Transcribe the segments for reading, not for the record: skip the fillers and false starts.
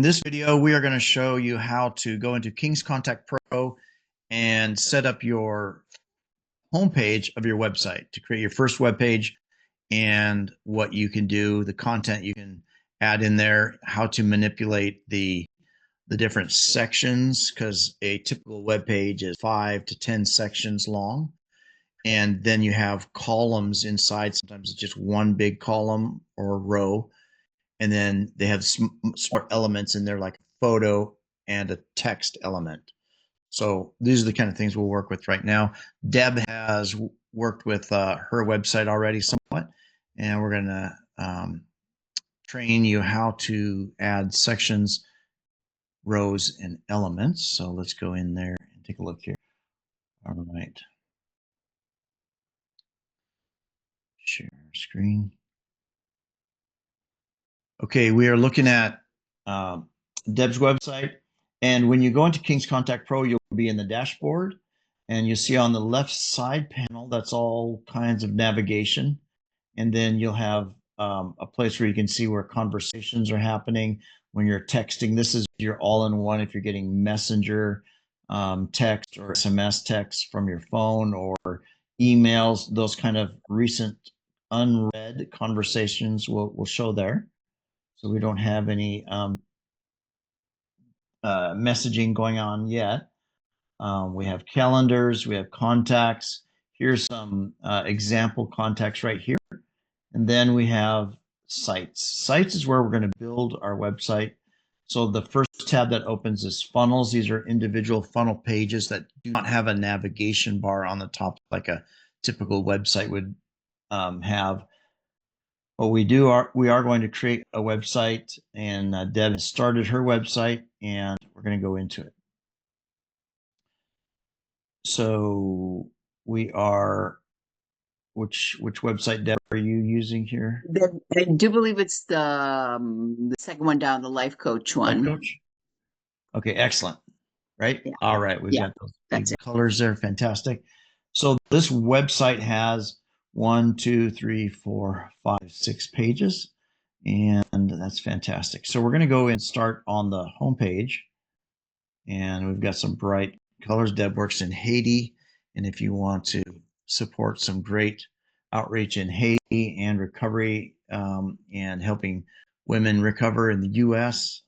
In this video, we are going to show you how to go into King's Contact Pro and set up your homepage of your website to create your first web page and what you can do, the content you can add in there, how to manipulate the different sections, because a typical web page is 5 to 10 sections long. And then you have columns inside. Sometimes it's just one big column or row. And then they have smart elements in there like a photo and a text element. So these are the kind of things we'll work with right now. Deb has worked with her website already somewhat, and we're going to train you how to add sections, rows, and elements. So let's go in there and take a look here. All right. Share screen. Okay, we are looking at Deb's website. And when you go into King's Contact Pro, you'll be in the dashboard. And you see on the left side panel, that's all kinds of navigation. And then you'll have a place where you can see where conversations are happening when you're texting. This is your all-in-one if you're getting messenger text or SMS text from your phone or emails. Those kind of recent unread conversations will show there. So we don't have any messaging going on yet. We have calendars, we have contacts. Here's some example contacts right here. And then we have sites. Sites is where we're going to build our website. So the first tab that opens is funnels. These are individual funnel pages that do not have a navigation bar on the top like a typical website would have. What we are going to create a website, and Deb has started her website, and we're going to go into it. So we are, which website, Deb, are you using here? I do believe it's the second one down, the Life Coach one. Life Coach? Okay, excellent. Right? Yeah. All right, we've got those big colors there. Fantastic. So this website has 1, 2, 3, 4, 5, 6 pages, and that's fantastic. So we're going to go and start on the home page, and we've got some bright colors. Deb works in Haiti, and if you want to support some great outreach in Haiti and recovery and helping women recover in the U.S.,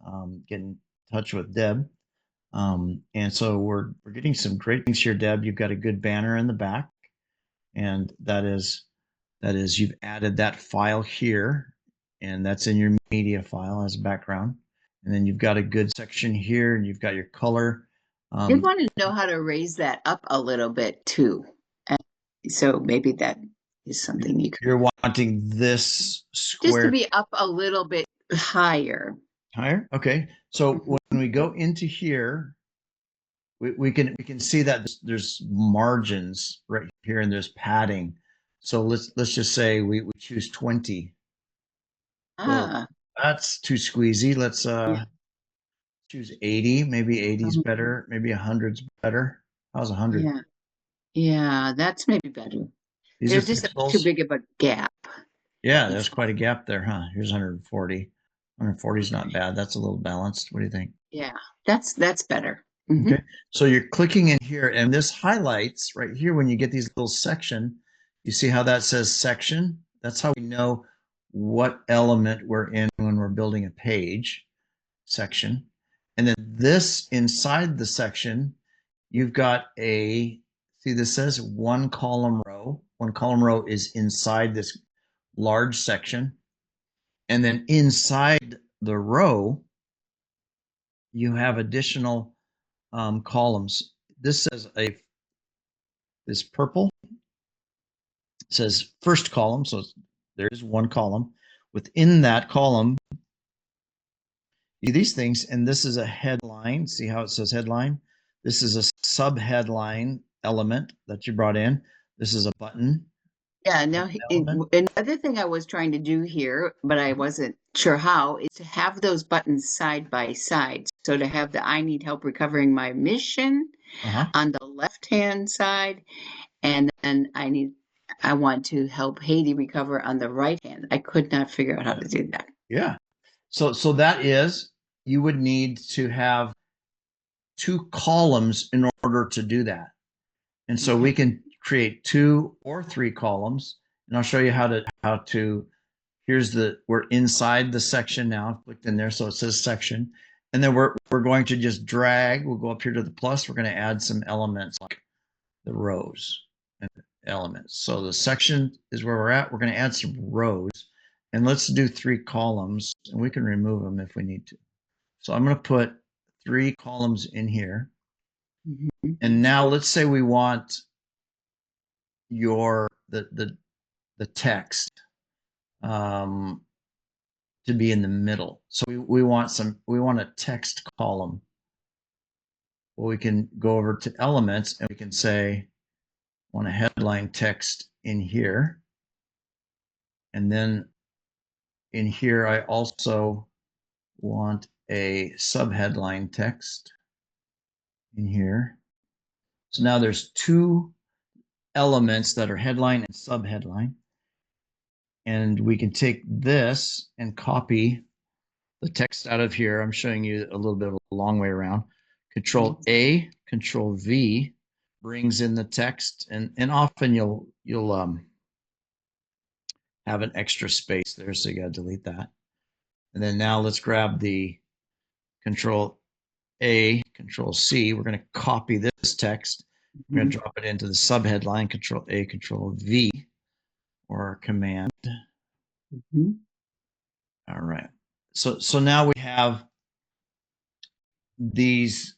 get in touch with Deb. And so we're getting some great things here, Deb. You've got a good banner in the back, and that is you've added that file here, and that's in your media file as a background. And then you've got a good section here, and you've got your color. I did want to know how to raise that up a little bit too. So maybe that is something you could. You're wanting this square just to be up a little bit higher. Higher? Okay. So when we go into here, we can see that there's margins right here, and there's padding. So let's just say we choose 20. Well, that's too squeezy. Let's choose 80. Maybe 80 is better. Maybe 100's better. How's 100? Yeah, that's maybe better. There's just too big of a gap. Yeah, there's quite a gap there, huh? Here's 140. 140 is not bad. That's a little balanced. What do you think? Yeah, that's better. Okay, so you're clicking in here, and this highlights right here when you get these little section. You see how that says section? That's how we know what element we're in when we're building a page section. And then this inside the section, you've got see, this says one column row. One column row is inside this large section. And then inside the row, you have additional columns. This says this purple says first column, so there's one column. Within that column, these things, and this is a headline. See how it says headline? This is a sub-headline element that you brought in. This is a button. Yeah, now another thing I was trying to do here, but I wasn't sure how, is to have those buttons side by side. So to have the I need help recovering my mission on the left-hand side, and then I want to help Haiti recover on the right hand. I could not figure out how to do that. Yeah. So that is you would need to have 2 columns in order to do that. And so we can create 2 or 3 columns, and I'll show you how to, we're inside the section now. I've clicked in there, so it says section. And then we're going to just drag, we'll go up here to the plus, we're going to add some elements like the rows and elements. So the section is where we're at. We're going to add some rows, and let's do 3 columns, and we can remove them if we need to. So I'm going to put 3 columns in here. And now let's say we want the text to be in the middle. So we want a text column. Well, we can go over to elements and we can say, want a headline text in here. And then in here, I also want a subheadline text in here. So now there's 2 elements that are headline and subheadline. And we can take this and copy the text out of here. I'm showing you a little bit of a long way around. Control A, Control V brings in the text, and often you'll have an extra space there, so you got to delete that. And then now let's grab the Control A, Control C. We're going to copy this text. We're going to drop it into the subheadline, Control A, Control V, or Command. All right. So now we have these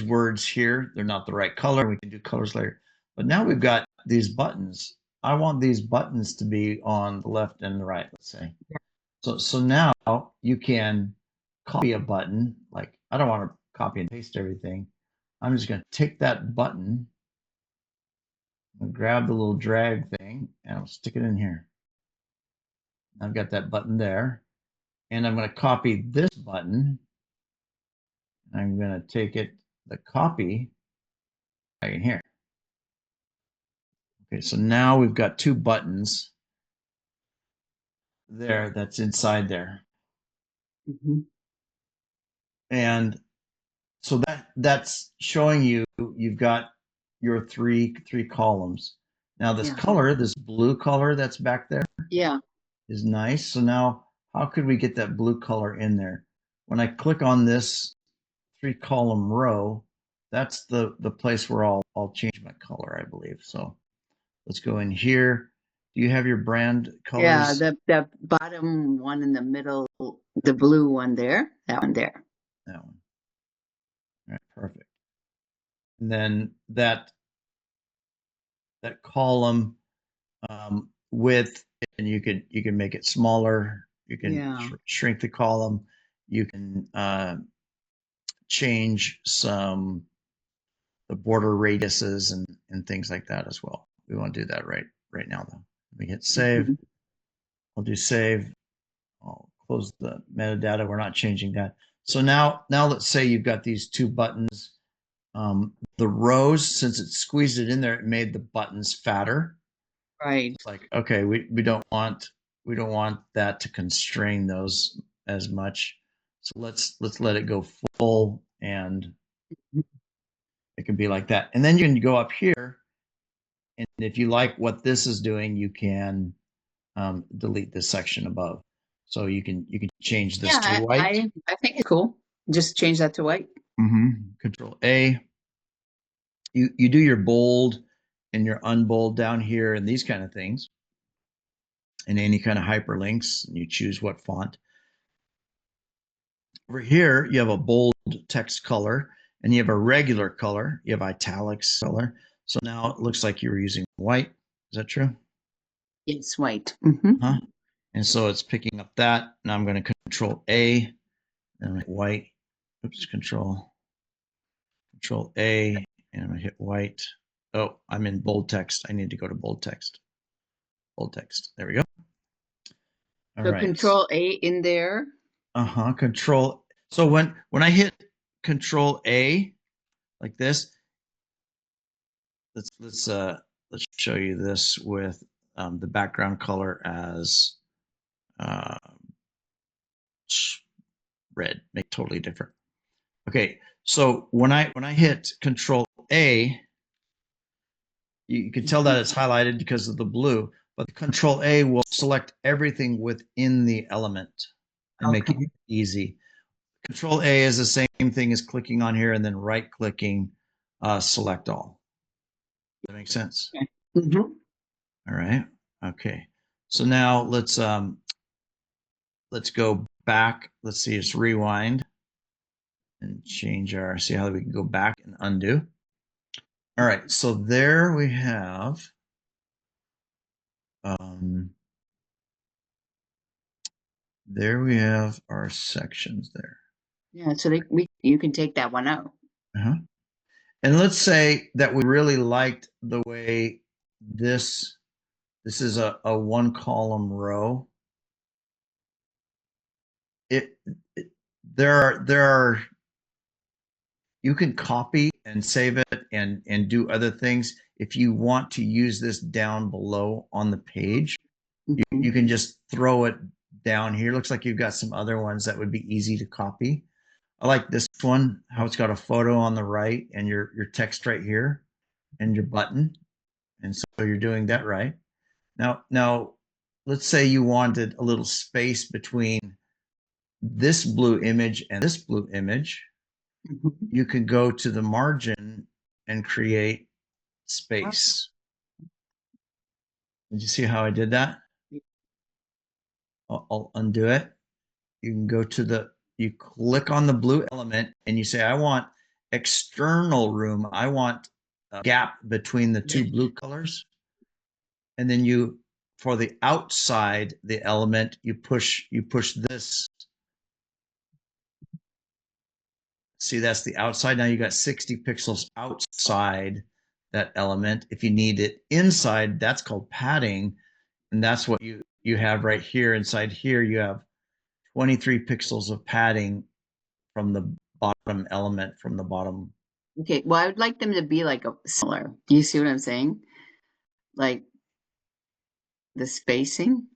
words here. They're not the right color. We can do colors later. But now we've got these buttons. I want these buttons to be on the left and the right, let's say. So now you can copy a button. Like, I don't want to copy and paste everything. I'm just going to take that button and grab the little drag thing and I'll stick it in here. I've got that button there. And I'm going to copy this button. I'm going to take it, the copy, right in here. Okay, so now we've got 2 buttons there that's inside there. And so that's showing you've got your three columns. Now this color, this blue color that's back there, is nice. So now how could we get that blue color in there? When I click on this 3 column row, that's the place where I'll change my color, I believe. So let's go in here. Do you have your brand colors? Yeah, the bottom one in the middle, the blue one there, that one there. That one. All right, perfect. And then that column width, and you can make it smaller. You can shrink the column. You can change the border radiuses and things like that as well. We want to do that right now though. We hit save. I'll do save. I'll close the metadata. We're not changing that. So now let's say you've got these 2 buttons. The rows, since it squeezed it in there, it made the buttons fatter. Right. It's like, okay, we don't want that to constrain those as much. So let's let it go full, and it can be like that. And then you can go up here, and if you like what this is doing, you can delete this section above. So you can change this to white. I think it's cool. Just change that to white. Control A. You do your bold and your unbold down here and these kind of things, and any kind of hyperlinks, and you choose what font. Over here, you have a bold text color, and you have a regular color. You have italics color. So now it looks like you were using white. Is that true? It's white. And so it's picking up that. Now I'm going to Control A, and white. Oops, Control A, and I'm going to hit white. Oh, I'm in bold text. I need to go to bold text. Bold text. There we go. All right. Control A in there. Control. So when I hit Control A like this, let's show you this with the background color as red, make it totally different. Okay, so when I hit Control A, you can tell that it's highlighted because of the blue, but Control A will select everything within the element and make it easy. Control A is the same thing as clicking on here and then right clicking, select all. Does that make sense? Mm-hmm. All right. Okay. So now let's go back. Let's see, let's rewind and change our, see how we can go back and undo. All right. So there we have, there we have our sections there. Yeah, so you can take that one out. And let's say that we really liked the way this is a one column row. There are you can copy and save it and do other things. If you want to use this down below on the page, you can just throw it down here. Looks like you've got some other ones that would be easy to copy. I like this one, how it's got a photo on the right and your text right here and your button. And so you're doing that right. Now let's say you wanted a little space between this blue image and this blue image. You could go to the margin and create space. Did you see how I did that? I'll undo it. You can go to you click on the blue element and you say, I want external room. I want a gap between the two blue colors. And then you, for the outside, the element, you push this. See, that's the outside. Now you got 60 pixels outside that element. If you need it inside, that's called padding. And that's what you have right here. Inside here, you have 23 pixels of padding from the bottom element, from the bottom. Okay, well, I would like them to be like a similar. Do you see what I'm saying? Like the spacing.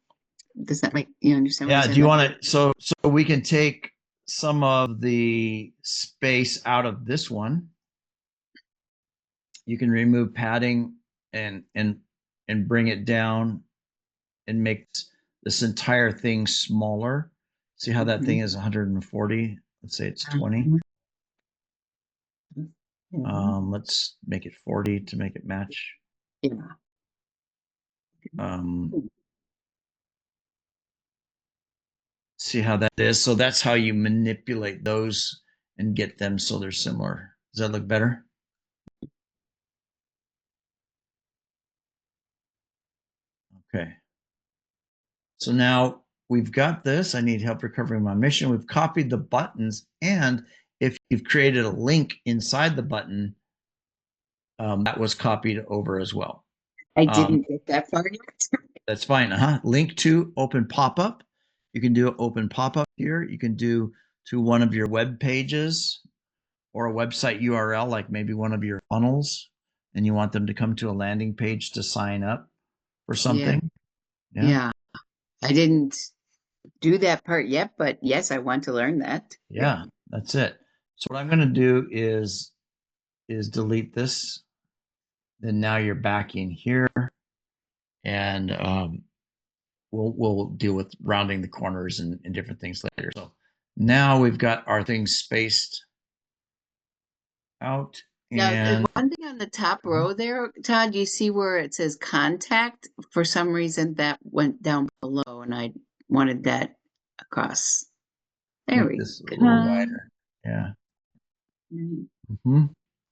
Does that make you understand? Yeah. Do you want to? So we can take some of the space out of this one. You can remove padding and bring it down and make this entire thing smaller. See how that thing is 140? Let's say it's 20. Let's make it 40 to make it match. Yeah. See how that is? So that's how you manipulate those and get them so they're similar. Does that look better? Okay. So now we've got this. I need help recovering my mission. We've copied the buttons. And if you've created a link inside the button, that was copied over as well. I didn't get that far yet. That's fine. Link to open pop-up. You can do an open pop-up here. You can do to one of your web pages or a website URL, like maybe one of your funnels, and you want them to come to a landing page to sign up for something. Yeah. I didn't do that part yet, but yes, I want to learn that. Yeah, that's it. So what I'm going to do is delete this. Then now you're back in here, and we'll deal with rounding the corners and different things later. So now we've got our things spaced out. Now, one thing on the top row there, Todd, you see where it says contact? For some reason that went down below and I wanted that across. There we go. This a little wider. Yeah.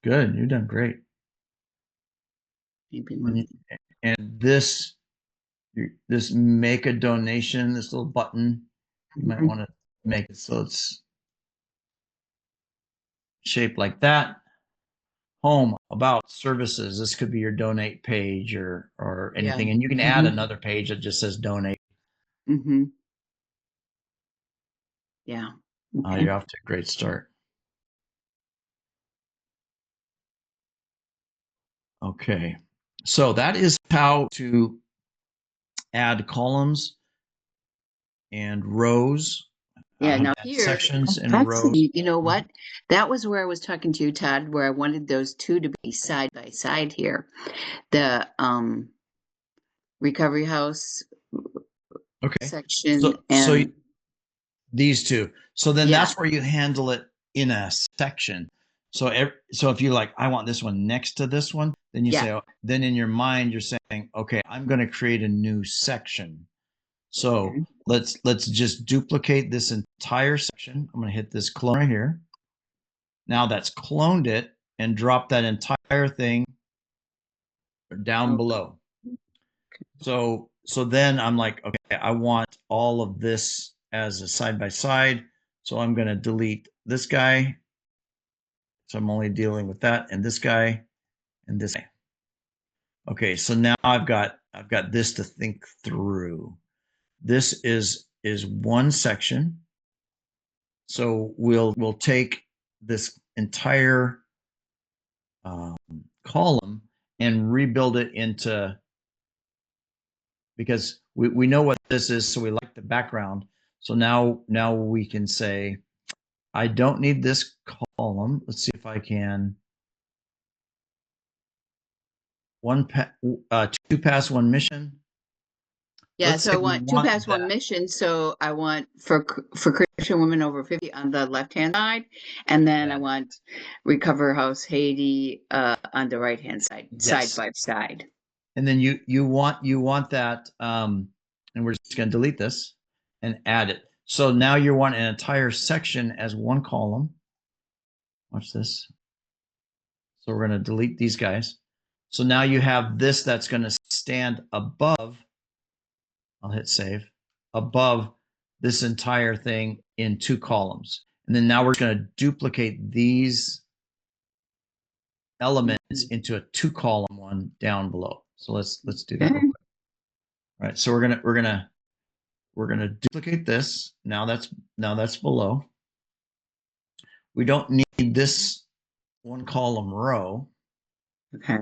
Good. You've done great. And this make a donation, this little button, you might want to make it so it's shaped like that. Home, about, services. This could be your donate page or anything. And you can add another page that just says donate. Yeah. You're off to a great start. Okay. So that is how to add columns and rows Yeah, how to now add here, sections and rows. actually, you know what? That was where I was talking to you, Todd, where I wanted those two to be side by side here. The recovery house Okay. section So and these two. So then yeah, that's where you handle it in a section. So so if you like, I want this one next to this one, then you yeah. say, oh, then in your mind you're saying, okay, I'm going to create a new section. So Okay. let's just duplicate this entire section. I'm going to hit this clone right here. Now that's cloned it and drop that entire thing down Oh, below. So then I'm like, okay, I want all of this as a side by side. So I'm going to delete this guy. So I'm only dealing with that and this guy and this guy. Okay, so now I've got this to think through. This is one section. So we'll take this entire column and rebuild it into, because we know what this is, so we like the background. So now we can say, I don't need this column. Let's see if I can. Two pass, one mission. yeah, Let's so say I we want two want past one that. mission. So I want for Christian women over 50 on the left hand side, and then I That. want Recover House Haiti on the right hand side, side Yes. by side. And then you want that, and we're just going to delete this and add it. So now you want an entire section as one column. Watch this. So we're going to delete these guys. So now you have this that's going to stand above. I'll hit save, above this entire thing in two columns. And then now we're going to duplicate these elements into a two column one down below. So let's do that real quick. All right. So we're gonna duplicate this. Now that's below. We don't need this one column row. Okay.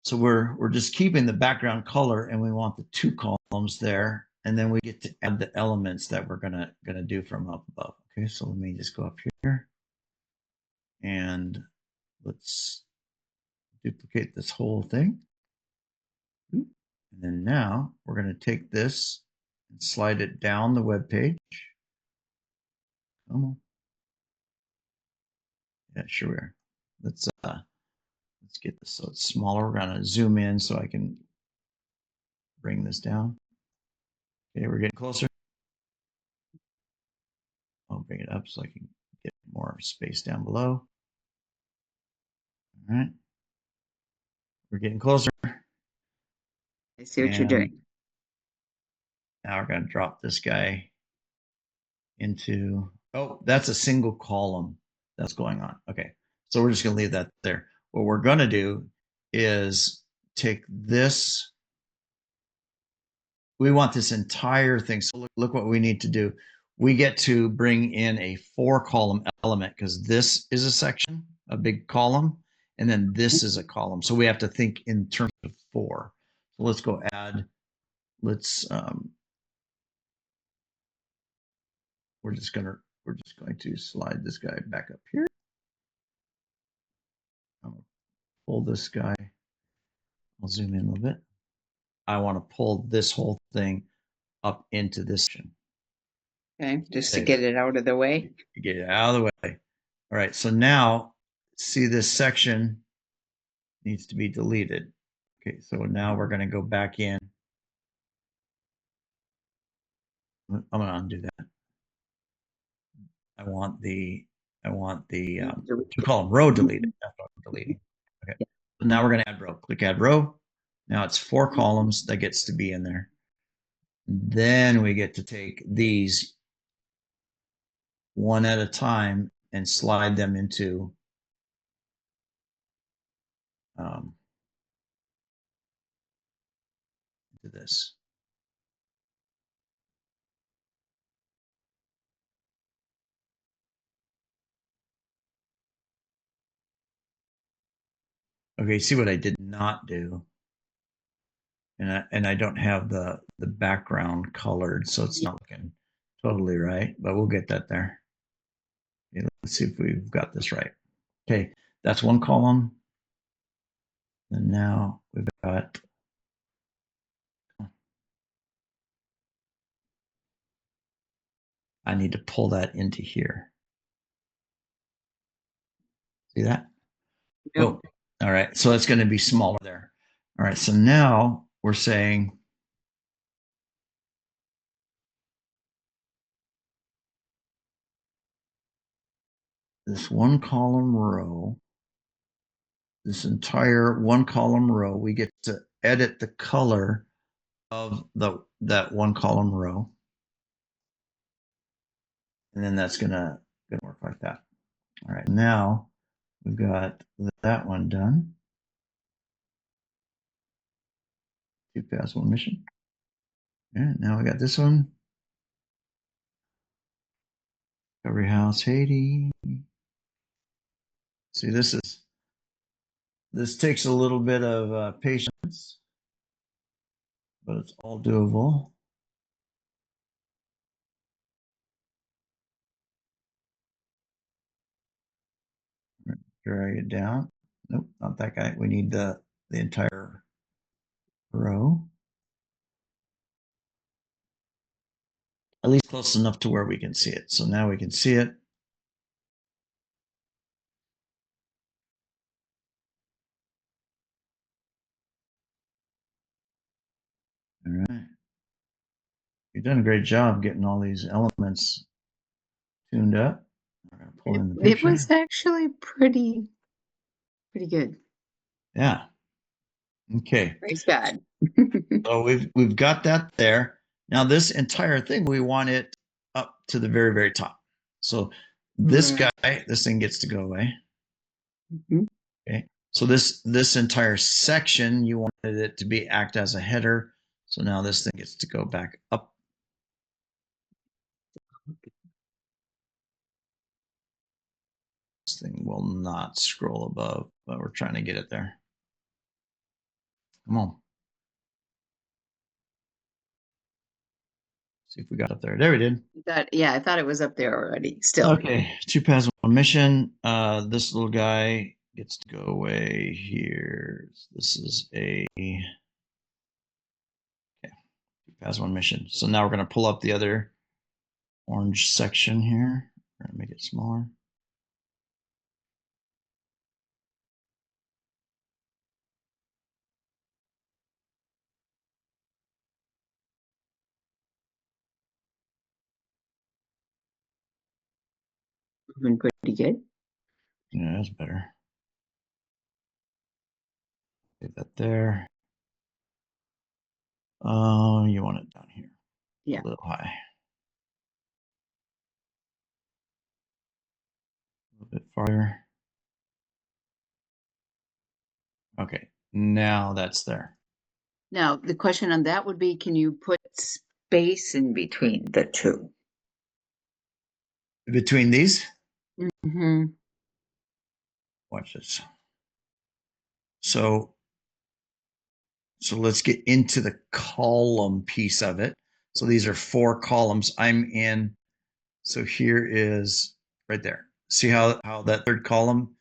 So we're just keeping the background color, and we want the two columns there, and then we get to add the elements that we're gonna do from up above. Okay, so let me just go up here and let's duplicate this whole thing. And then now we're going to take this and slide it down the web page. Come on. Yeah, sure we are. Let's get this so it's smaller. We're going to zoom in so I can bring this down. Okay, we're getting closer. I'll bring it up so I can get more space down below. All right. We're getting closer. I see what you're doing. Now we're going to drop this guy into, oh, that's a single column that's going on. Okay. So we're just going to leave that there. What we're going to do is take this. We want this entire thing. So look what we need to do. We get to bring in a 4-column element because this is a section, a big column, and then this is a column. So we have to think in terms of 4. So let's go add, let's, we're just going to slide this guy back up here. I'll pull this guy. I'll zoom in a little bit. I want to pull this whole thing up into this section. Okay, just to get it out of the way. Get it out of the way. All right, so now see this section needs to be deleted. Okay, so now we're going to go back in. I'm going to undo that. I want the two column row deleted. That's what I'm deleting. Okay, so now we're going to add row. Click add row. Now it's 4 columns that gets to be in there. Then we get to take these one at a time and slide them into this. Okay, see what I did not do And I don't have the background colored, so it's not looking totally right, but we'll get that there. Okay, let's see if we've got this right. Okay, that's one column. And now we've got I need to pull that into here. See that? No. Oh, all right. So it's going to be smaller there. All right. So now we're saying this one column row, this entire one column row, we get to edit the color of that one column row. And then that's gonna work like that. All right. Now we've got that one done. 2001 mission. Yeah, now we got this one. Recovery House, Haiti. See, this takes a little bit of patience, but it's all doable. Drag it down. Nope, not that guy. We need the entire row. At least close enough to where we can see it. So now we can see it. All right. You've done a great job getting all these elements tuned up. We're going to pull in the It picture. was actually pretty good. Yeah. Okay. Praise God. So we've got that there. Now this entire thing, we want it up to the very, very top. So this guy, this thing gets to go away. Mhm. Okay. So this entire section, you wanted it to act as a header. So now this thing gets to go back up. This thing will not scroll above, but we're trying to get it there. Come on. See if we got up there. There we did. Yeah, I thought it was up there already. Still. Okay, 2 paths, 1 mission. This little guy gets to go away here. This is a 2 paths, 1 mission. So now we're going to pull up the other orange section here. We're going to make it smaller. Been pretty good. Yeah, that's better. Get that there. Oh, you want it down here. Yeah. A little high. A little bit farther. Okay, now that's there. Now, the question on that would be, can you put space in between the two? Between these, Mm-hmm. watch this. So let's get into the column piece of it. So these are 4 columns. I'm in. So here is right there. See how that third column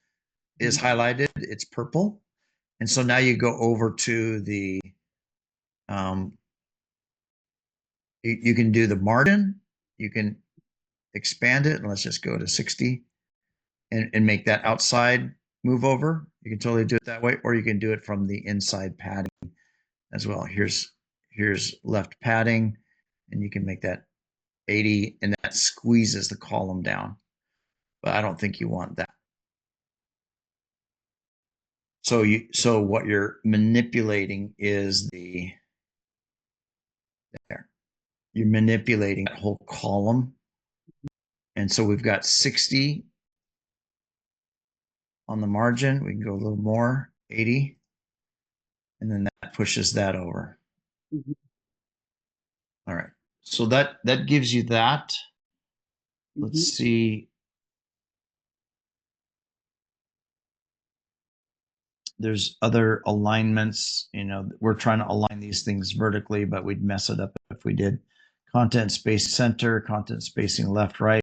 is highlighted? It's purple. And so now you go over to the, you can do the margin. You can expand it. And let's just go to 60 and make that outside move over. You can totally do it that way, or you can do it from the inside padding as well. Here's left padding, and you can make that 80, and that squeezes the column down. But I don't think you want that. So what you're manipulating is there. You're manipulating that whole column. And so we've got 60 on the margin. We can go a little more, 80. And then that pushes that over. Mhm. All right. So that gives you that. Let's see. there's other alignments. We're trying to align these things vertically, but we'd mess it up if we did. Content space center, content spacing left, right.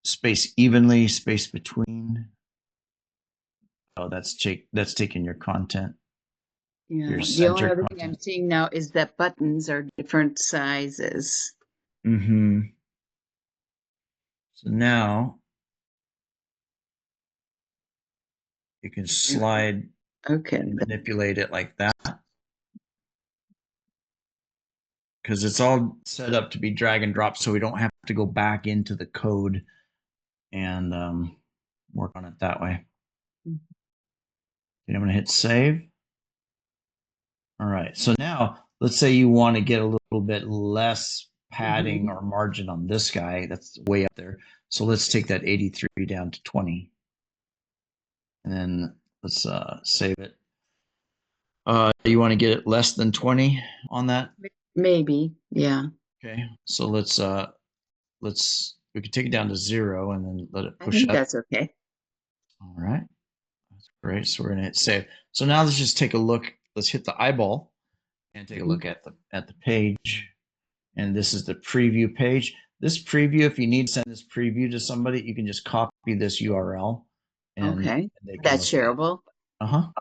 Space evenly, space between. Oh, that's taking your content. Yeah. Your The only center other thing I'm content. seeing now is that buttons are different sizes. Mm-hmm. So now you can slide Okay. and manipulate it like that, because it's all set up to be drag and drop, so we don't have to go back into the code and work on it that way. Mhm. Okay, I'm going to hit save. All right. So now let's say you want to get a little bit less padding or margin on this guy. That's way up there. So let's take that 83 down to 20. And then let's save it. You want to get it less than 20 on that? Maybe, yeah. Okay. So we could take it down to 0 and then let it I push think up. that's okay. All right. That's great. So we're going to hit save. So now let's just take a look. Let's hit the eyeball and take a look at the page. And this is the preview page. This preview, if you need to send this preview to somebody, you can just copy this URL and Okay. they can That's look at it. shareable. Uh-huh.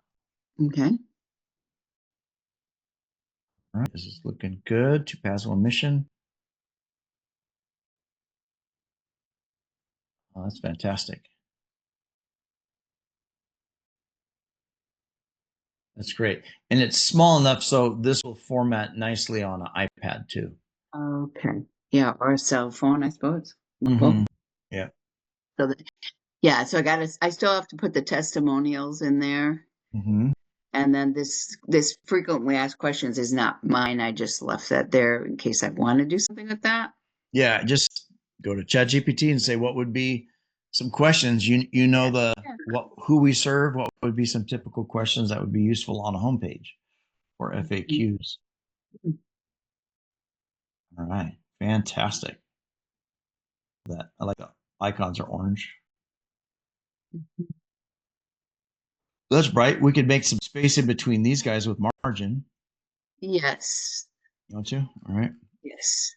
Okay. All right. This is looking good. 2 paths, 1 mission. Oh, that's fantastic. That's great. And it's small enough so this will format nicely on an iPad too. Okay. Yeah, or a cell phone, I suppose. Mhm. Yeah. So yeah, so I still have to put the testimonials in there. Mm-hmm. And then this frequently asked questions is not mine. I just left that there in case I want to do something with that. Yeah, just go to ChatGPT and say what would be some questions. You know who we serve, what would be some typical questions that would be useful on a homepage or FAQs. All right, fantastic. That I like the icons are orange. That's bright. We could make some space in between these guys with margin. Yes. Don't you? All right. Yes.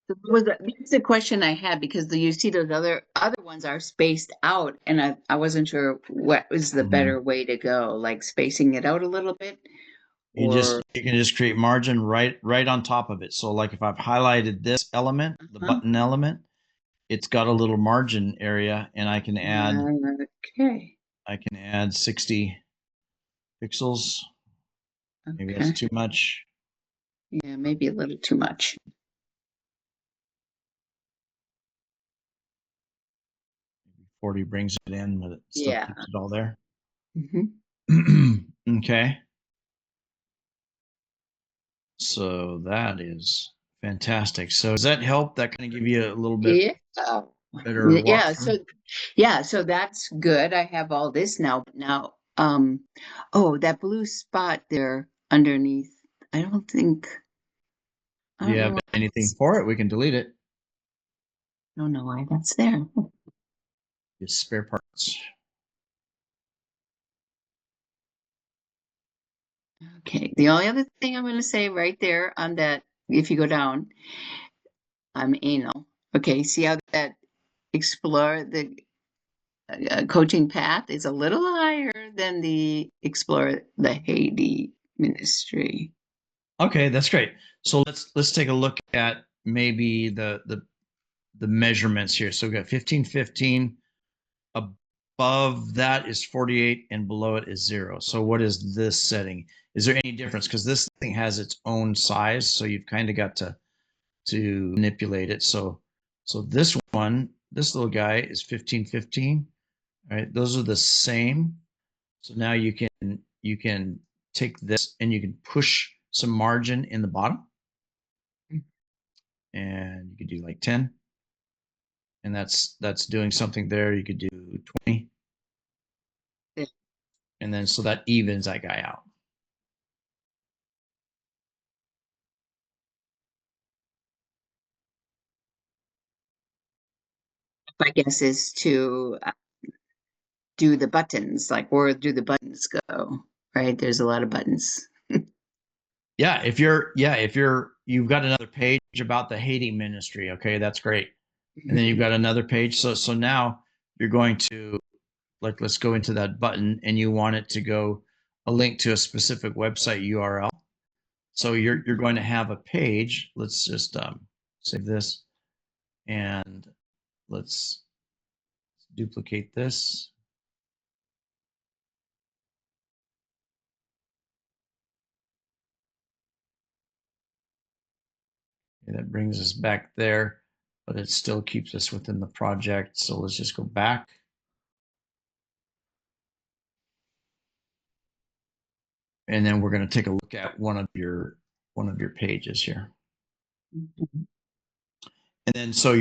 That's the question I had because you see those other ones are spaced out, and I wasn't sure what was the better way to go, like spacing it out a little bit, You or can just create margin right on top of it. So like if I've highlighted this element, the button element, it's got a little margin area, and I can add okay. 60 pixels. Maybe Okay. that's too much. Yeah, maybe a little too much. 40 brings it in, but it still keeps it all there. Okay. So that is fantastic. So does that help? That kind of give you a little bit better walkthrough? So that's good. I have all this now. Now, oh, that blue spot there underneath. I don't think. I Do you don't know have why anything for it? We can delete it. I don't know why that's there. Just spare parts. Okay. The only other thing I'm going to say right there on that, if you go down, I'm anal. Okay. See how that explore the coaching path is a little higher than the explore the Haiti ministry. Okay, that's great. So let's take a look at maybe the measurements here. So we got 15, 15. Above that is 48 and below it is 0. So what is this setting? Is there any difference? Because this thing has its own size, so you've kind of got to manipulate it. So this one, this little guy is 15, 15. All right, those are the same. So now you can take this and you can push some margin in the bottom, and you could do like 10, and that's doing something there. You could do 20, and then so that evens that guy out. my guess is to do the buttons, like where do the buttons go, right? There's a lot of buttons. Yeah, if you've got another page about the Haiti ministry, okay, that's great. And then you've got another page. So now you're going to, like, let's go into that button, and you want it to go a link to a specific website URL. So you're going to have a page. Let's just save this, and let's duplicate this. Okay, that brings us back there, but it still keeps us within the project. So let's just go back. And then we're going to take a look at one of your pages here. Mhm. And then so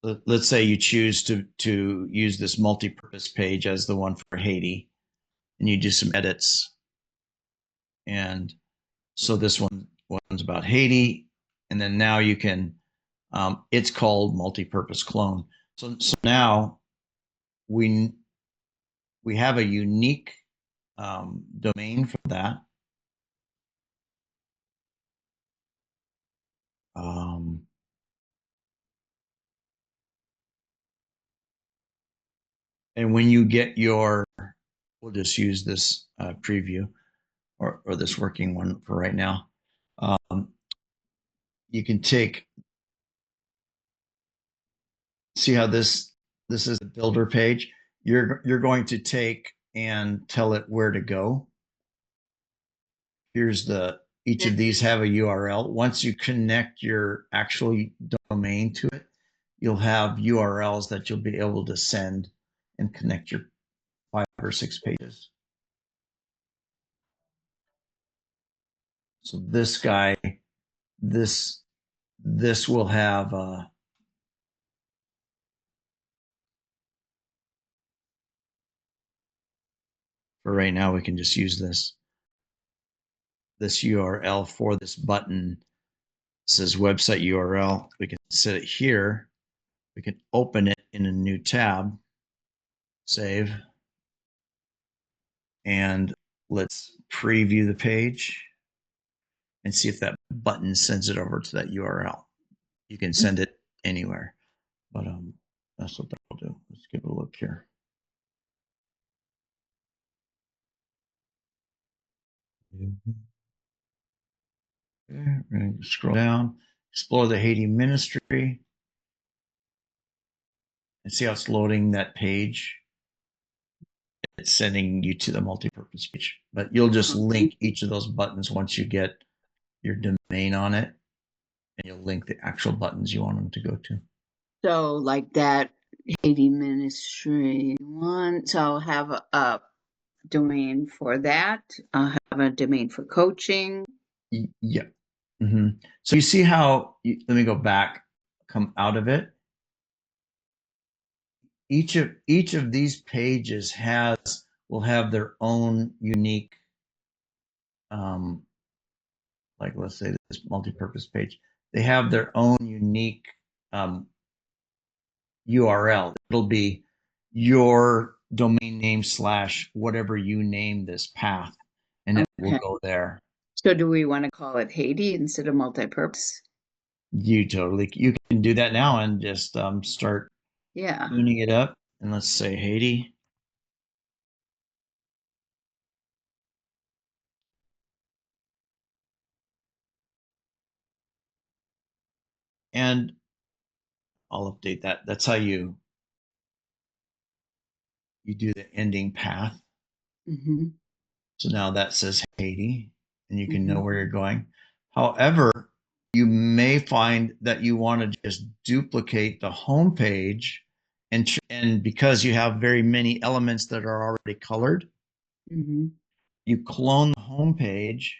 let's say you choose to use this multi-purpose page as the one for Haiti, and you do some edits. And so this one's about Haiti, and then now you can it's called multi-purpose clone. So now we have a unique domain for that. And when you get your, we'll just use this preview or this working one for right now. You can see how this is a builder page. You're going to take and tell it where to go. Here's each of these have a URL. Once you connect your actual domain to it, you'll have URLs that you'll be able to send and connect your 5 or 6 pages. So this guy, this will have for right now, we can just use this URL for this button. It says website URL. We can set it here. We can open it in a new tab, save, and let's preview the page and see if that button sends it over to that URL. You can send it anywhere, but that's what that will do. Let's give it a look here. Okay, we're going to scroll down, explore the Haiti ministry, and see how it's loading that page. It's sending you to the multi-purpose page, but you'll just link each of those buttons once you get your domain on it, and you'll link the actual buttons you want them to go to. So like that Haiti ministry one, so I'll have a domain for that. I'll have a domain for coaching. Yeah. Mm-hmm. So you see how, let me go back, come out of it. Each of these pages will have their own unique, like let's say this multi-purpose page, they have their own unique URL. It'll be your domain name / whatever you name this path, and it will go there. So do we want to call it Haiti instead of multi-purpose? You can do that now and just start tuning it up. And let's say Haiti. And I'll update that. That's how you do the ending path. Mm-hmm. So now that says Haiti, and you can know where you're going. However, you may find that you want to just duplicate the home page, and because you have very many elements that are already colored, you clone the home page.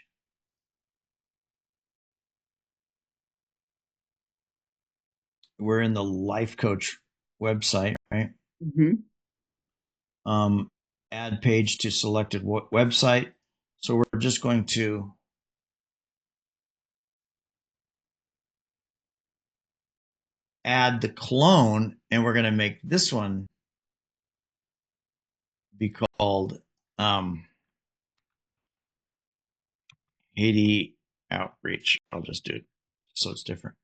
We're in the Life Coach website, right? Add page to selected website. So we're just going to add the clone, and we're going to make this one be called Haiti Outreach. I'll just do it so it's different.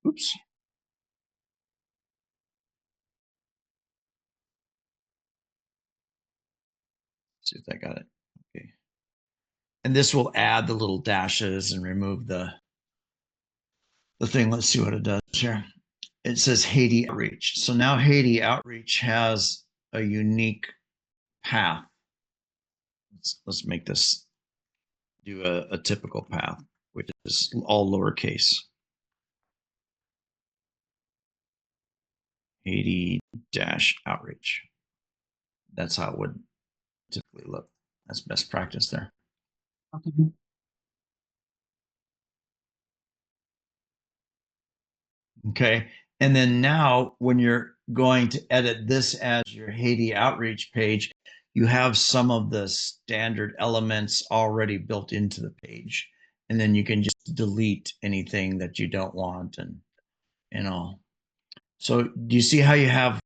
Oops. See if I got it. Okay. And this will add the little dashes and remove the thing. Let's see what it does here. It says Haiti Outreach. So now Haiti Outreach has a unique path. Let's make this do a typical path, which is all lowercase. Haiti-outreach. That's how it would typically look. That's best practice there. Okay. Okay. And then now when you're going to edit this as your Haiti outreach page, you have some of the standard elements already built into the page. And then you can just delete anything that you don't want and all. So do you see how you have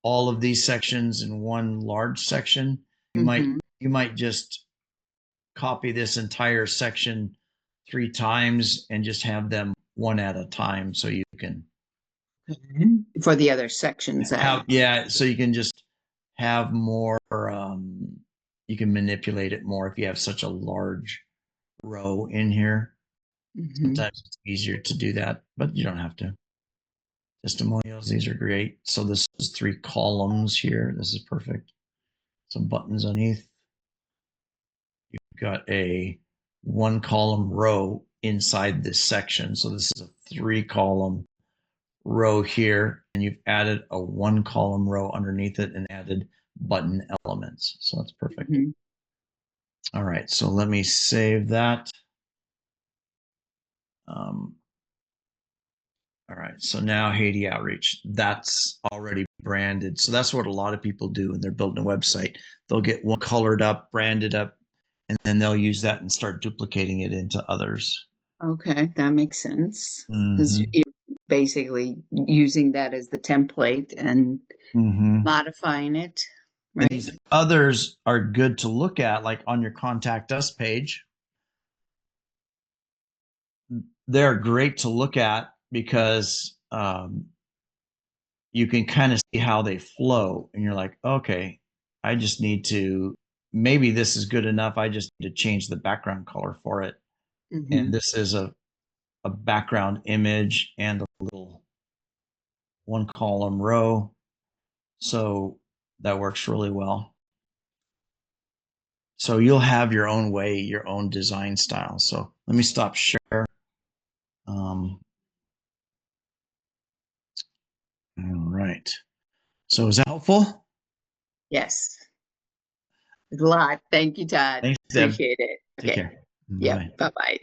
all of these sections in one large section? You might just copy this entire section 3 times and just have them one at a time so you can for the other sections. Yeah, so you can just have more you can manipulate it more if you have such a large row in here. Sometimes it's easier to do that, but you don't have to. Testimonials, these are great. So this is 3 columns here. This is perfect. Some buttons underneath. You've got a 1 column row inside this section. So this is a 3 column row here, and you've added a 1 column row underneath it and added button elements. So that's perfect. All right, so let me save that. All right, so now Haiti Outreach, that's already branded. So that's what a lot of people do when they're building a website. They'll get one colored up, branded up, and then they'll use that and start duplicating it into others. Okay, that makes sense. Because you're basically using that as the template and modifying it. Right. And these others are good to look at, like on your Contact Us page. They're great to look at because you can kind of see how they flow, and you're like, okay, I just need to, maybe this is good enough. I just need to change the background color for it. And this is a background image and a little 1 column row. So that works really well. So you'll have your own way, your own design style. So let me stop share. All right. So is that helpful? Yes. A lot. Thank you, Todd. Thanks, Deb. Appreciate it. Take Okay. care. Yeah. Bye-bye.